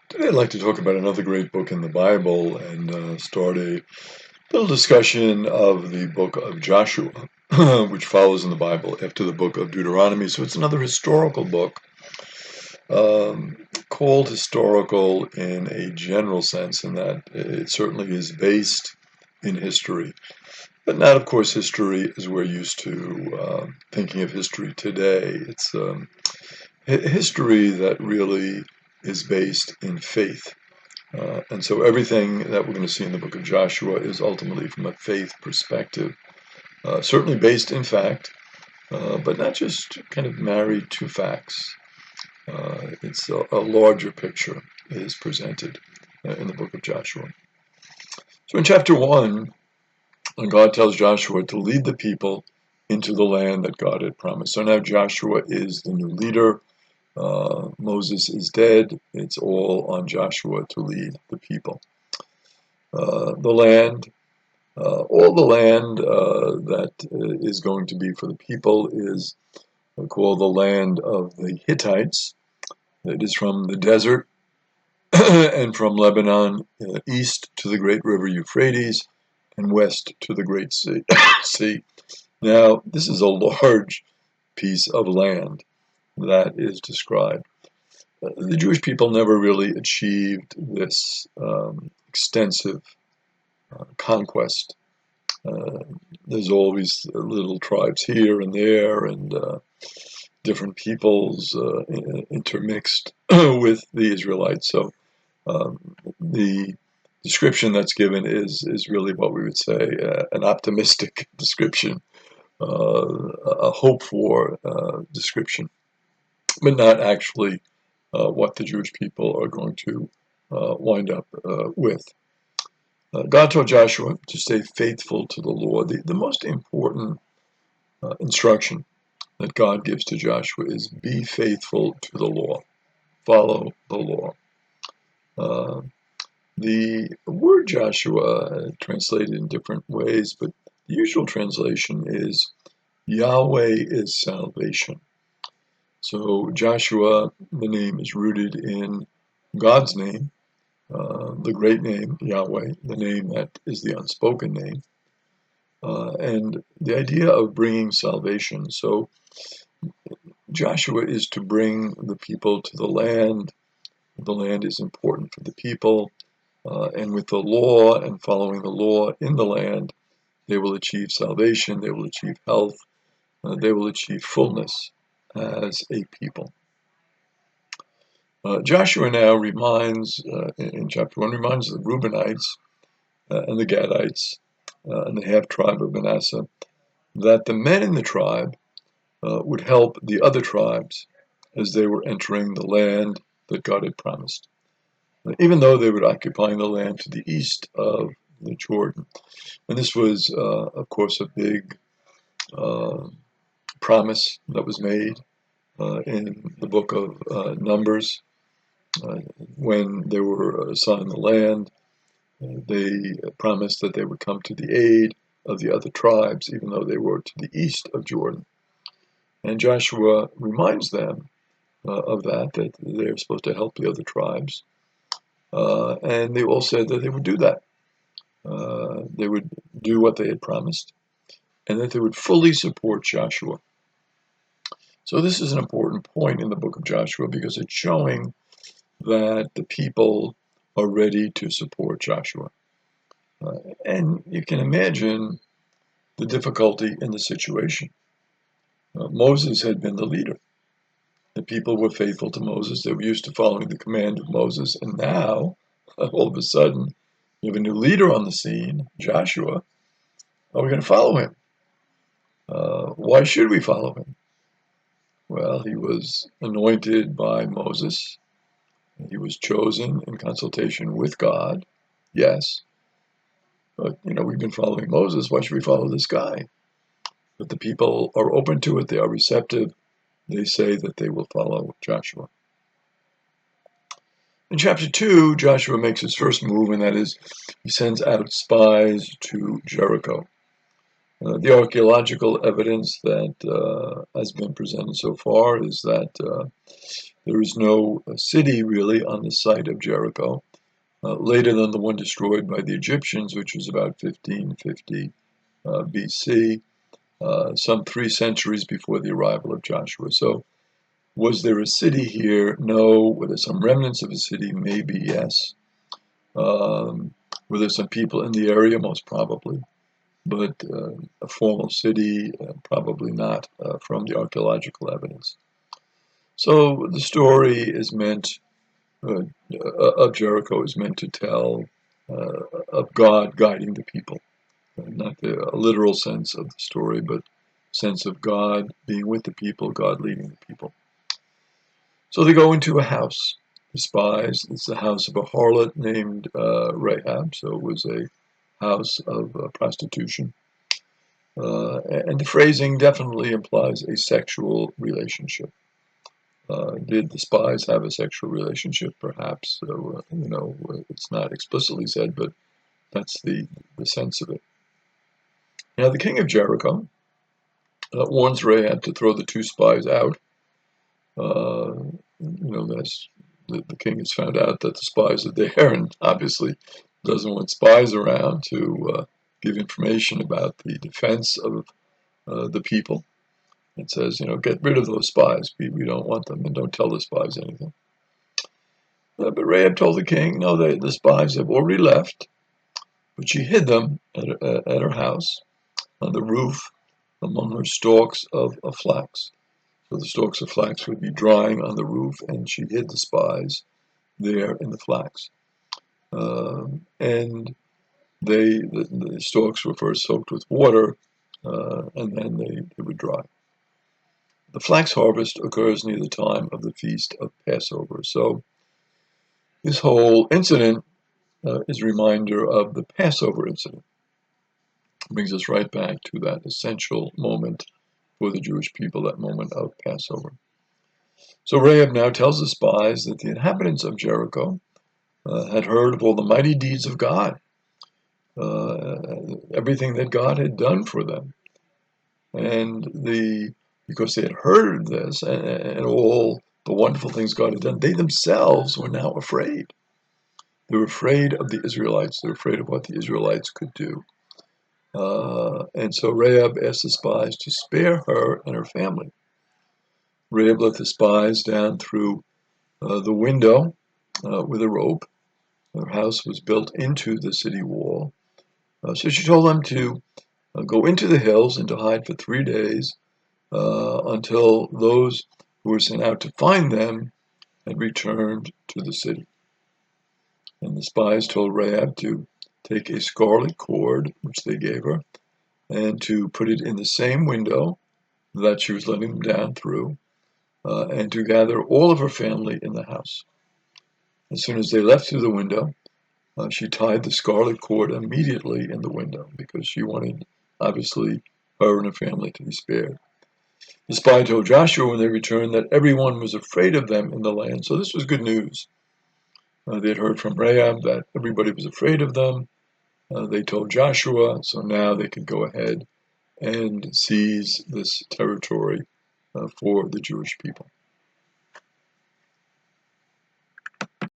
Today I'd like to talk about another great book in the Bible and start a little discussion of the book of Joshua, which follows in the Bible after the book of Deuteronomy. So it's another historical book, called historical in a general sense, in that it certainly is based in history, but not, of course, history as we're used to thinking of history today. It's history that really is based in faith. And so everything that we're going to see in the book of Joshua is ultimately from a faith perspective, certainly based in fact, but not just kind of married to facts. It's a larger picture is presented in the book of Joshua. So in chapter 1, God tells Joshua to lead the people into the land that God had promised. So now Joshua is the new leader. Moses is dead. It's all on Joshua to lead the people. The land, all the land that is going to be for the people is called the land of the Hittites. It is from the desert and from Lebanon east to the great river Euphrates and west to the great sea. sea. Now, this is a large piece of land that is described. The Jewish people never really achieved this extensive conquest. Uh, there's always little tribes here and there, and different peoples intermixed with the Israelites. So the description that's given is really what we would say an optimistic description, a hope for description, but not actually what the Jewish people are going to wind up with. God told Joshua to stay faithful to the Lord. The most important instruction that God gives to Joshua is be faithful to the law, follow the law. Uh, the word Joshua, translated in different ways, but the usual translation is Yahweh is salvation. So Joshua, the name is rooted in God's name, the great name, Yahweh, the name that is the unspoken name, and the idea of bringing salvation. So Joshua is to bring the people to the land. The land is important for the people, and with the law and following the law in the land, they will achieve salvation, they will achieve health, they will achieve fullness as a people. Joshua now reminds, in chapter 1, reminds the Reubenites and the Gadites and the half-tribe of Manasseh that the men in the tribe would help the other tribes as they were entering the land that God had promised, even though they were occupying the land to the east of the Jordan. And this was, of course, a big promise that was made in the book of Numbers. When they were assigned the land, they promised that they would come to the aid of the other tribes, even though they were to the east of Jordan. And Joshua reminds them of that they're supposed to help the other tribes. And they all said that they would do that. They would do what they had promised, and that they would fully support Joshua. So this is an important point in the book of Joshua because it's showing that the people are ready to support Joshua. And you can imagine the difficulty in the situation. Moses had been the leader. The people were faithful to Moses. They were used to following the command of Moses. And now, all of a sudden, you have a new leader on the scene, Joshua. Are we going to follow him? Why should we follow him? Well, he was anointed by Moses. He was chosen in consultation with God. Yes. But, we've been following Moses. Why should we follow this guy? But the people are open to it. They are receptive. They say that they will follow Joshua. In chapter 2, Joshua makes his first move, and that is he sends out spies to Jericho. The archaeological evidence that has been presented so far is that there is no city really on the site of Jericho, later than the one destroyed by the Egyptians, which was about 1550 BC, some 3 centuries before the arrival of Joshua. So, was there a city here? No. Were there some remnants of a city? Maybe, yes. Um, were there some people in the area? Most probably. But a formal city, probably not, from the archaeological evidence. So the story is meant, uh, of Jericho is meant to tell of God guiding the people. Not the literal sense of the story, but sense of God being with the people, God leading the people. So they go into a house. The spies, it's the house of a harlot named Rahab, so it was a house of prostitution. And the phrasing definitely implies a sexual relationship. Did the spies have a sexual relationship? Perhaps. So, it's not explicitly said, but that's the sense of it. Now, the king of Jericho warns Rahab to throw the two spies out. Uh, that's the king has found out that the spies are there, and obviously doesn't want spies around to give information about the defense of the people. It says, get rid of those spies. We don't want them, and don't tell the spies anything. But Rahab told the king, no, the spies have already left, but she hid them at her house on the roof among her stalks of flax. So the stalks of flax would be drying on the roof, and she hid the spies there in the flax. And the stalks were first soaked with water, and then they would dry. The flax harvest occurs near the time of the feast of Passover. So this whole incident is a reminder of the Passover incident. It brings us right back to that essential moment for the Jewish people, that moment of Passover. So Rahab now tells the spies that the inhabitants of Jericho had heard of all the mighty deeds of God, everything that God had done for them. And because they had heard this and all the wonderful things God had done, they themselves were now afraid. They were afraid of the Israelites. They were afraid of what the Israelites could do. And so Rahab asked the spies to spare her and her family. Rahab let the spies down through the window with a rope. Her house was built into the city wall. So she told them to go into the hills and to hide for 3 days until those who were sent out to find them had returned to the city. And the spies told Rahab to take a scarlet cord, which they gave her, and to put it in the same window that she was letting them down through, and to gather all of her family in the house. As soon as they left through the window, she tied the scarlet cord immediately in the window because she wanted, obviously, her and her family to be spared. The spy told Joshua when they returned that everyone was afraid of them in the land. So this was good news. They had heard from Rahab that everybody was afraid of them. They told Joshua, so now they could go ahead and seize this territory for the Jewish people.